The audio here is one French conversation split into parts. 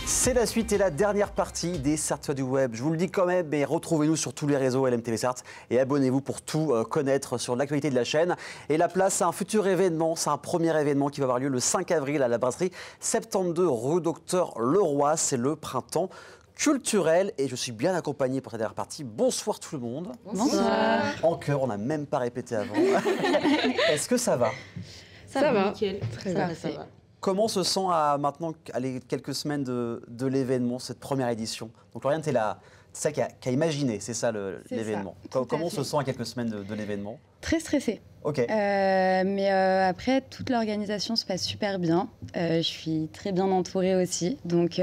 C'est la suite et la dernière partie des Certes du Web. Je vous le dis quand même, mais retrouvez-nous sur tous les réseaux LMTV Certes et abonnez-vous pour tout connaître sur l'actualité de la chaîne. Et la place, c'est un futur événement, c'est un premier événement qui va avoir lieu le 5 avril à la brasserie 72 rue Docteur Leroy. C'est le printemps culturel et je suis bien accompagné pour cette dernière partie. Bonsoir tout le monde. Bonsoir. En chœur, on n'a même pas répété avant. Est-ce que ça va? Ça va. Nickel. Très bien. Ça va. Comment se sent à maintenant les quelques semaines de l'événement, cette première édition? Donc Lauriane, tu es là, c'est ça qui a imaginé, c'est ça l'événement. Comment on se sent à quelques semaines de l'événement? Très stressée. Ok. Mais après, toute l'organisation se passe super bien. Je suis très bien entourée aussi. Donc,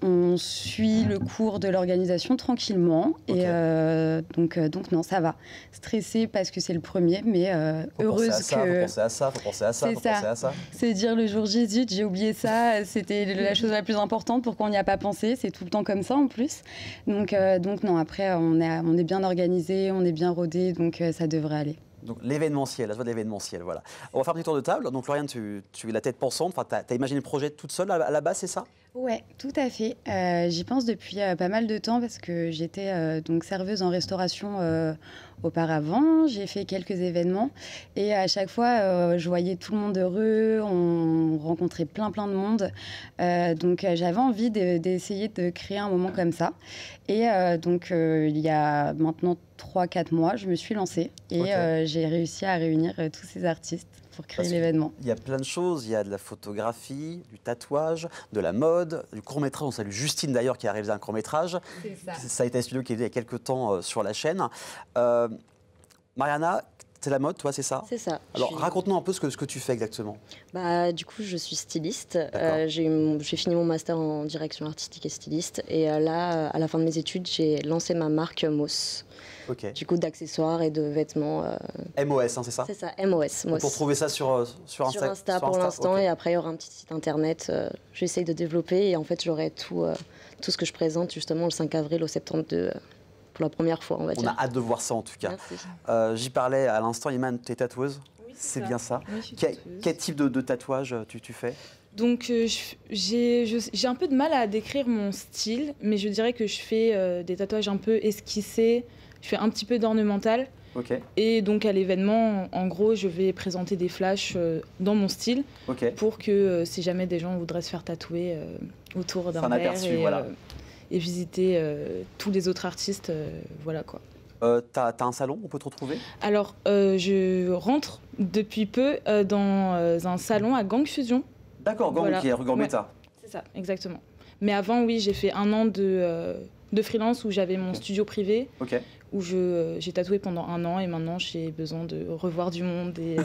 on suit le cours de l'organisation tranquillement. Okay. Et donc, non, ça va. Stressée parce que c'est le premier, mais heureuse que... Faut penser à ça, faut penser à ça, faut penser à ça. C'est dire le jour J, zut, j'ai oublié ça. C'était la chose la plus importante. Pourquoi on n'y a pas pensé? C'est tout le temps comme ça en plus. Donc non, après, on est bien organisé, on est bien rodé, donc ça devrait aller. Donc l'événementiel, la joie de l'événementiel, voilà. On va faire un petit tour de table. Donc Lauriane, tu es la tête pensante, enfin, tu as imaginé le projet toute seule à la base, c'est ça? Ouais, tout à fait. J'y pense depuis pas mal de temps parce que j'étais donc serveuse en restauration auparavant. J'ai fait quelques événements et à chaque fois, je voyais tout le monde heureux, on rencontrait plein de monde. Donc j'avais envie d'essayer de créer un moment comme ça. Et donc il y a maintenant 3-4 mois, je me suis lancée et j'ai réussi à réunir tous ces artistes pour créer l'événement. Il y a plein de choses, il y a de la photographie, du tatouage, de la mode, du court-métrage. On salue Justine d'ailleurs qui a réalisé un court-métrage. C'est ça. Ça a été un studio qui est il y a quelques temps sur la chaîne. Mariana, c'est la mode, toi, c'est ça? C'est ça. Alors raconte-nous un peu ce que tu fais exactement. Du coup, je suis styliste. J'ai fini mon master en direction artistique et styliste. Et là, à la fin de mes études, j'ai lancé ma marque Moss. Okay. Du coup, d'accessoires et de vêtements. MOS, hein, c'est ça? C'est ça, MOS. On peut retrouver ça sur Insta? Sur Insta pour l'instant, et après, il y aura un petit site internet. J'essaye de développer et en fait, j'aurai tout ce que je présente justement le 5 avril au 72 pour la première fois, on va dire. On a hâte de voir ça en tout cas. J'y parlais à l'instant, Iman, tu es tatoueuse? Oui, c'est bien ça. Oui, quel type de tatouage tu fais? Donc j'ai un peu de mal à décrire mon style, mais je dirais que je fais des tatouages un peu esquissés, je fais un petit peu d'ornemental. Okay. Et donc à l'événement, en gros, je vais présenter des flashs dans mon style pour que si jamais des gens voudraient se faire tatouer autour d'un verre et visiter tous les autres artistes, voilà quoi. T'as un salon, on peut te retrouver? Alors, je rentre depuis peu dans un salon à Gang Fusion. D'accord, Gang qui est rue Gambetta. C'est ça, exactement. Mais avant, oui, j'ai fait 1 an de freelance où j'avais mon studio privé, où j'ai tatoué pendant 1 an et maintenant j'ai besoin de revoir du monde et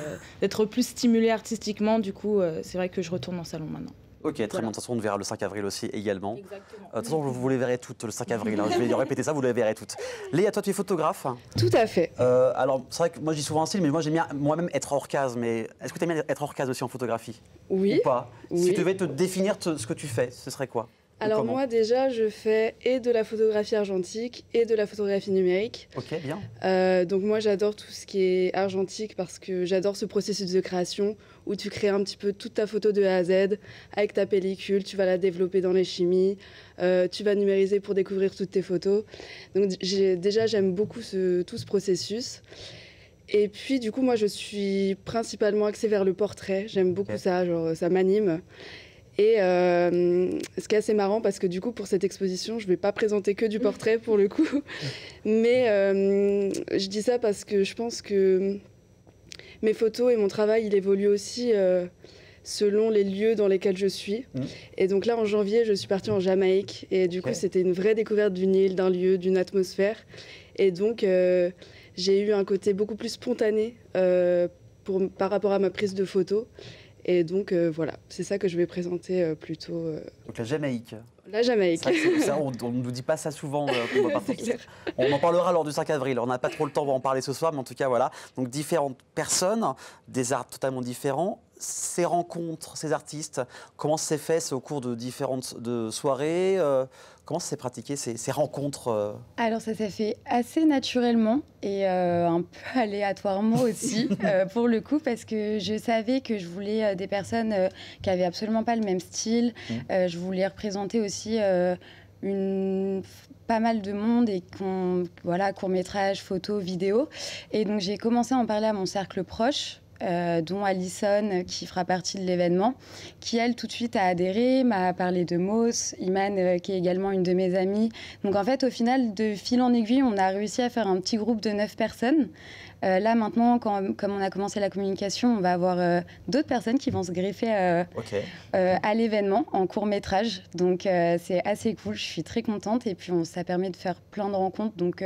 d'être plus stimulée artistiquement. Du coup, c'est vrai que je retourne en salon maintenant. Ok, très bien. De toute façon, on te verra le 5 avril aussi également. Exactement. De toute façon, vous les verrez toutes le 5 avril. Hein. Je vais répéter ça, vous les verrez toutes. Léa, toi, tu es photographe? Tout à fait. Alors, c'est vrai que moi, je dis souvent un style, mais moi, j'aime bien moi-même être hors case. Mais est-ce que tu aimes bien être hors case aussi en photographie? Oui. Ou pas? Oui. Si tu devais te définir ce que tu fais, ce serait quoi? Alors moi déjà je fais et de la photographie argentique et de la photographie numérique. Ok, bien. Donc moi j'adore tout ce qui est argentique parce que j'adore ce processus de création où tu crées un petit peu toute ta photo de A à Z avec ta pellicule, tu vas la développer dans les chimies, tu vas numériser pour découvrir toutes tes photos. Donc j'aime beaucoup tout ce processus. Et puis du coup moi je suis principalement axée vers le portrait, j'aime beaucoup ça, genre ça m'anime. Et ce qui est assez marrant parce que du coup pour cette exposition je vais pas présenter que du portrait pour le coup, mais je dis ça parce que je pense que mes photos et mon travail il évolue aussi selon les lieux dans lesquels je suis. Et donc là en janvier je suis partie en Jamaïque et du coup c'était une vraie découverte d'une île, d'un lieu, d'une atmosphère et donc j'ai eu un côté beaucoup plus spontané par rapport à ma prise de photos. Et donc voilà, c'est ça que je vais présenter plutôt. Donc la Jamaïque. La Jamaïque. On ne nous dit pas ça souvent. On en parlera lors du 5 avril. On n'a pas trop le temps d'en parler ce soir, mais en tout cas voilà. Donc différentes personnes, des arts totalement différents. ces rencontres, ces artistes, comment ça s'est fait? C'est au cours de différentes soirées comment ça s'est pratiqué, ces rencontres Alors, ça s'est fait assez naturellement et un peu aléatoirement aussi, pour le coup, parce que je savais que je voulais des personnes qui n'avaient absolument pas le même style. Je voulais représenter aussi pas mal de monde et voilà, court-métrage, photos, vidéos. Et donc, j'ai commencé à en parler à mon cercle proche, dont Alison, qui fera partie de l'événement, qui, elle, tout de suite a adhéré, m'a parlé de Moss, Iman, qui est également une de mes amies. Donc, en fait, au final, de fil en aiguille, on a réussi à faire un petit groupe de 9 personnes. Là, maintenant, comme on a commencé la communication, on va avoir d'autres personnes qui vont se greffer à l'événement en court-métrage. Donc, c'est assez cool. Je suis très contente. Et puis, ça permet de faire plein de rencontres. Donc,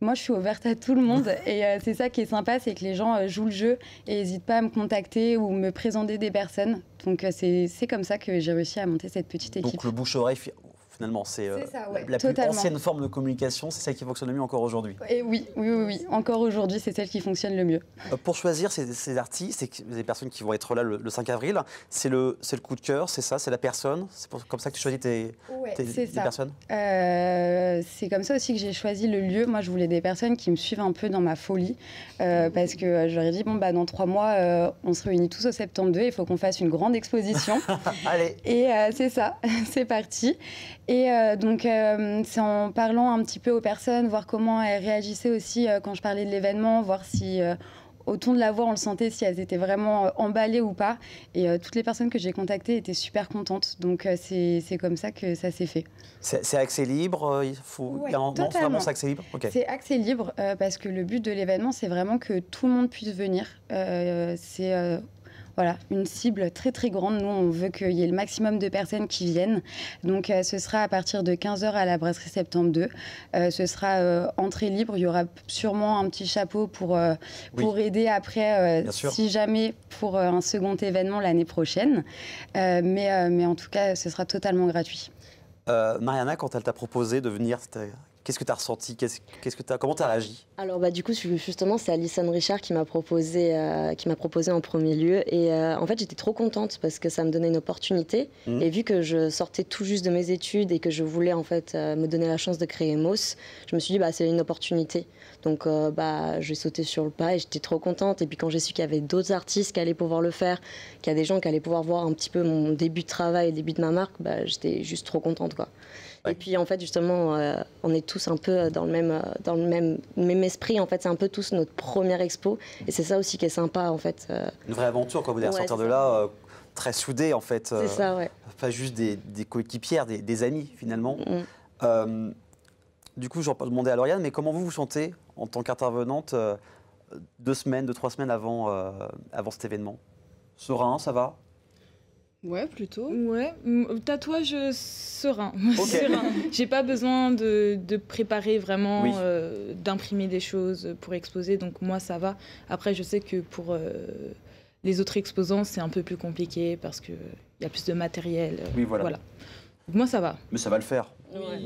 moi, je suis ouverte à tout le monde et c'est ça qui est sympa, c'est que les gens jouent le jeu et n'hésitent pas à me contacter ou me présenter des personnes. Donc, c'est comme ça que j'ai réussi à monter cette petite équipe. Donc, le bouche-oreille, finalement, c'est la plus ancienne forme de communication, c'est celle qui fonctionne le mieux encore aujourd'hui. Et oui. Encore aujourd'hui, c'est celle qui fonctionne le mieux. Pour choisir ces artistes, les personnes qui vont être là le 5 avril, c'est le coup de cœur, c'est ça, c'est la personne? C'est comme ça que tu choisis tes personnes? C'est comme ça aussi que j'ai choisi le lieu. Moi, je voulais des personnes qui me suivent un peu dans ma folie, parce que je leur ai dit, dans 3 mois, on se réunit tous au 72, il faut qu'on fasse une grande exposition. Allez. Et c'est ça, c'est parti. Et donc, c'est en parlant un petit peu aux personnes, voir comment elles réagissaient aussi quand je parlais de l'événement, voir si au ton de la voix, on le sentait, si elles étaient vraiment emballées ou pas. Et toutes les personnes que j'ai contactées étaient super contentes. Donc, c'est comme ça que ça s'est fait. C'est accès libre totalement. C'est accès libre. C'est accès libre parce que le but de l'événement, c'est vraiment que tout le monde puisse venir. Voilà, une cible très très grande. Nous, on veut qu'il y ait le maximum de personnes qui viennent. Donc, ce sera à partir de 15h à la brasserie 72. Ce sera entrée libre. Il y aura sûrement un petit chapeau pour aider après, si jamais, pour un second événement l'année prochaine. Mais en tout cas, ce sera totalement gratuit. Mariana, quand elle t'a proposé de venir, qu'est-ce que tu as ressenti? Comment tu as réagi? Alors du coup, justement, c'est Alison Richard qui m'a proposé en premier lieu. Et en fait, j'étais trop contente parce que ça me donnait une opportunité. Et vu que je sortais tout juste de mes études et que je voulais en fait me donner la chance de créer Moss, je me suis dit c'est une opportunité. Donc j'ai sauté sur le pas et j'étais trop contente. Et puis quand j'ai su qu'il y avait d'autres artistes qui allaient pouvoir le faire, qu'il y a des gens qui allaient pouvoir voir un petit peu mon début de travail, le début de ma marque, j'étais juste trop contente, quoi. Ouais. Et puis en fait justement on est tous un peu dans le même esprit, en fait c'est un peu tous notre première expo et c'est ça aussi qui est sympa en fait. Une vraie aventure quand vous allez sortir de là très soudés en fait. C'est ça, ouais. Pas juste des coéquipières, des amis finalement. Du coup je demandais à Lauriane, mais comment vous vous sentez en tant qu'intervenante 2 semaines, 3 semaines avant cet événement? Serein, ça va? Ouais, plutôt. Ouais, tatouage serein. Okay. Serein. J'ai pas besoin de préparer vraiment, d'imprimer des choses pour exposer, donc moi ça va. Après, je sais que pour les autres exposants, c'est un peu plus compliqué parce qu'il y a plus de matériel. Oui, voilà. Donc moi ça va. Mais ça va le faire,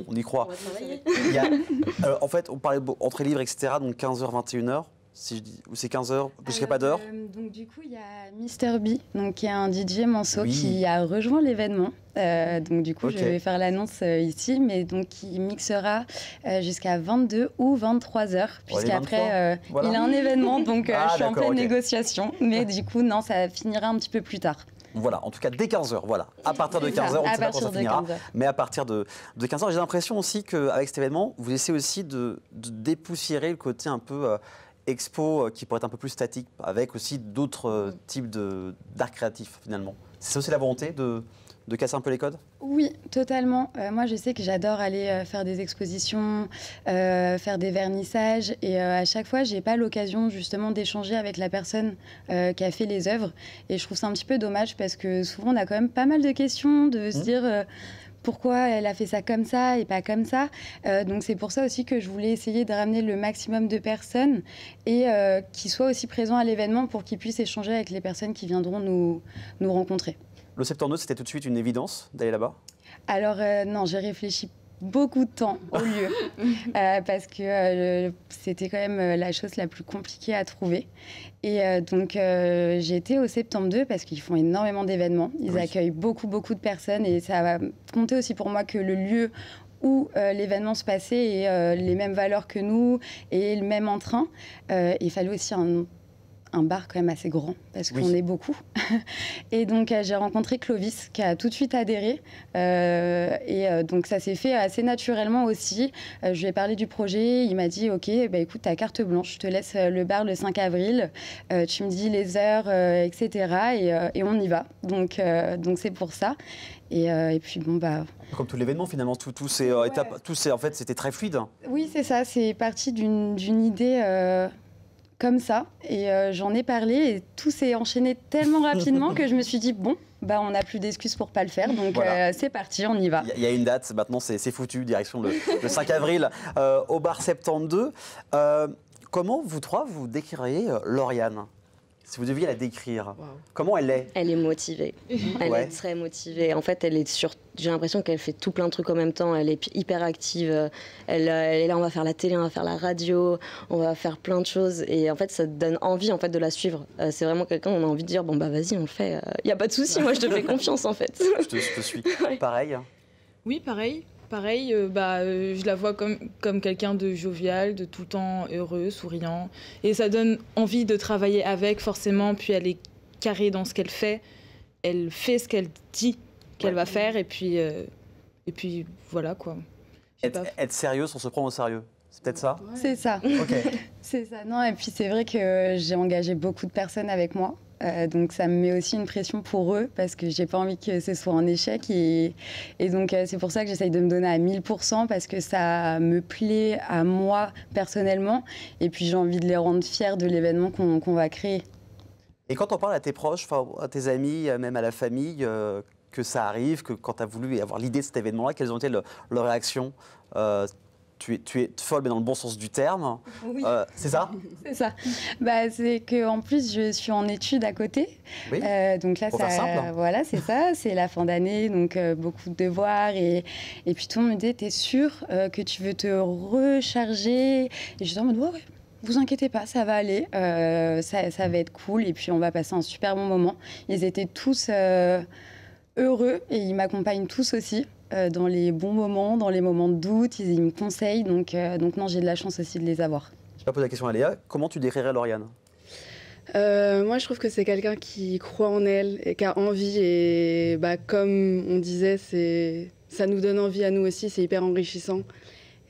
on y croit. On va en fait, on parlait d'entrée libre, etc., donc 15h, 21h. Si je dis, ou c'est 15h, parce qu'il n'y a pas d'heure. Donc du coup, il y a Mr B, donc, qui est un DJ manceau qui a rejoint l'événement. Donc du coup, je vais faire l'annonce ici, mais donc il mixera jusqu'à 22 ou 23h, puisqu'après, il a un événement, donc je suis en pleine négociation. Mais du coup, non, ça finira un petit peu plus tard. Voilà, en tout cas dès 15h, voilà. À partir de 15h, on ne sait pas quand ça finira, mais à partir de 15h, j'ai l'impression aussi qu'avec cet événement, vous essayez aussi de dépoussiérer le côté un peu expo qui pourrait être un peu plus statique, avec aussi d'autres types d'art créatif finalement. C'est aussi la volonté de casser un peu les codes? Oui, totalement. Moi, je sais que j'adore aller faire des expositions, faire des vernissages. Et à chaque fois, je n'ai pas l'occasion justement d'échanger avec la personne qui a fait les œuvres. Et je trouve ça un petit peu dommage parce que souvent, on a quand même pas mal de questions, de se dire pourquoi elle a fait ça comme ça et pas comme ça. Donc c'est pour ça aussi que je voulais essayer de ramener le maximum de personnes et qui soient aussi présents à l'événement pour qu'ils puissent échanger avec les personnes qui viendront nous rencontrer. Le 72, c'était tout de suite une évidence d'aller là-bas? Alors non, j'ai réfléchi beaucoup de temps au lieu parce que c'était quand même la chose la plus compliquée à trouver. Et donc, j'ai été au Septembre 2 parce qu'ils font énormément d'événements. Ils accueillent beaucoup de personnes et ça va compter aussi pour moi que le lieu où l'événement se passait ait les mêmes valeurs que nous et le même entrain. Il fallait aussi un bar quand même assez grand parce qu'on est beaucoup. Et donc j'ai rencontré Clovis qui a tout de suite adhéré donc ça s'est fait assez naturellement aussi. Je lui ai parlé du projet, il m'a dit ok, bah, écoute, t'as carte blanche, je te laisse le bar le 5 avril, tu me dis les heures, etc. Et on y va. Donc c'est pour ça. Et puis bon bah... Comme tout l'événement finalement, tous ces étapes, en fait c'était très fluide. Oui c'est ça, c'est parti d'une idée... comme ça, et j'en ai parlé et tout s'est enchaîné tellement rapidement que je me suis dit bon, bah on n'a plus d'excuses pour pas le faire, donc voilà. C'est parti, on y va. Il y a une date, maintenant c'est foutu, direction le 5 avril au bar Septembre 2. Comment vous trois vous décririez Lauriane ? Si vous deviez la décrire, comment elle est ? Elle est motivée. Elle est très motivée. En fait, j'ai l'impression qu'elle fait tout plein de trucs en même temps. Elle est hyper active. Elle est là, on va faire la télé, on va faire la radio, on va faire plein de choses. Et en fait, ça donne envie en fait, de la suivre. C'est vraiment quelqu'un où on a envie de dire, bon bah vas-y, on le fait. Il n'y a pas de souci, moi je te fais confiance en fait. Je te suis. Pareil. Oui, pareil. Pareil, je la vois comme quelqu'un de jovial, de tout le temps heureux, souriant. Et ça donne envie de travailler avec, forcément. Puis elle est carrée dans ce qu'elle fait. Elle fait ce qu'elle dit qu'elle va faire. Et puis voilà, quoi. Être sérieux sans se prendre au sérieux. C'est peut-être ça ? C'est ça. C'est ça. Non, et puis c'est vrai que j'ai engagé beaucoup de personnes avec moi. Donc ça me met aussi une pression pour eux parce que j'ai pas envie que ce soit un échec et donc c'est pour ça que j'essaye de me donner à 1000% parce que ça me plaît à moi personnellement et puis j'ai envie de les rendre fiers de l'événement qu'on va créer. Et quand on parle à tes proches, à tes amis, même à la famille, que ça arrive, que quand tu as voulu avoir l'idée de cet événement-là, quelles ont été leurs réactions ? Tu es folle, mais dans le bon sens du terme. Oui. C'est ça ? C'est ça. Bah, c'est qu'en plus, je suis en études à côté. Oui. Donc là, pour faire simple. Voilà, c'est ça. C'est la fin d'année, donc beaucoup de devoirs. Et puis tout le monde me disait, t'es sûre que tu veux te recharger ? Et je disais en mode, ouais. Vous inquiétez pas, ça va aller. Ça va être cool. Et puis, on va passer un super bon moment. Ils étaient tous heureux et ils m'accompagnent tous aussi. Dans les bons moments, dans les moments de doute, ils me conseillent, donc non, j'ai de la chance aussi de les avoir. Je vais pas poser la question à Léa, comment tu décrirais Lauriane ? Moi, je trouve que c'est quelqu'un qui croit en elle et qui a envie, et comme on disait, ça nous donne envie à nous aussi, c'est hyper enrichissant,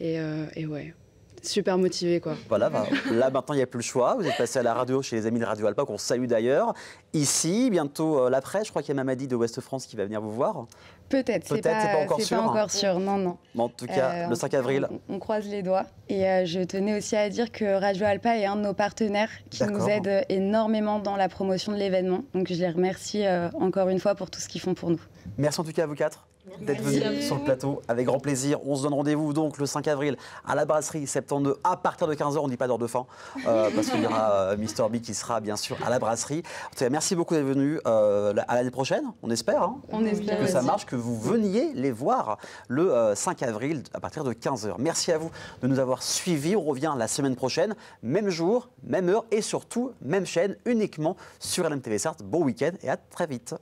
et ouais, super motivé quoi. Voilà, là maintenant il n'y a plus le choix, vous êtes passé à la radio chez les amis de Radio Alpa qu'on salue d'ailleurs. Ici, bientôt l'après, je crois qu'il y a Mamadi de Ouest France qui va venir vous voir. Peut-être, c'est pas encore sûr, non. Mais en tout cas, le 5 avril. On croise les doigts. Et je tenais aussi à dire que Radio Alpa est un de nos partenaires qui nous aide énormément dans la promotion de l'événement. Donc je les remercie encore une fois pour tout ce qu'ils font pour nous. Merci en tout cas à vous quatre d'être venus sur le plateau, avec grand plaisir. On se donne rendez-vous donc le 5 avril à la brasserie Septembre 2 à partir de 15h. On ne dit pas d'heure de fin parce qu'il y aura Mr B qui sera bien sûr à la brasserie. En tout cas, merci beaucoup d'être venus. À l'année prochaine, on espère. Hein, on espère que ça marche, que vous veniez les voir le 5 avril à partir de 15h. Merci à vous de nous avoir suivis. On revient la semaine prochaine, même jour, même heure et surtout même chaîne, uniquement sur LMTV Sarthe. Bon week-end et à très vite.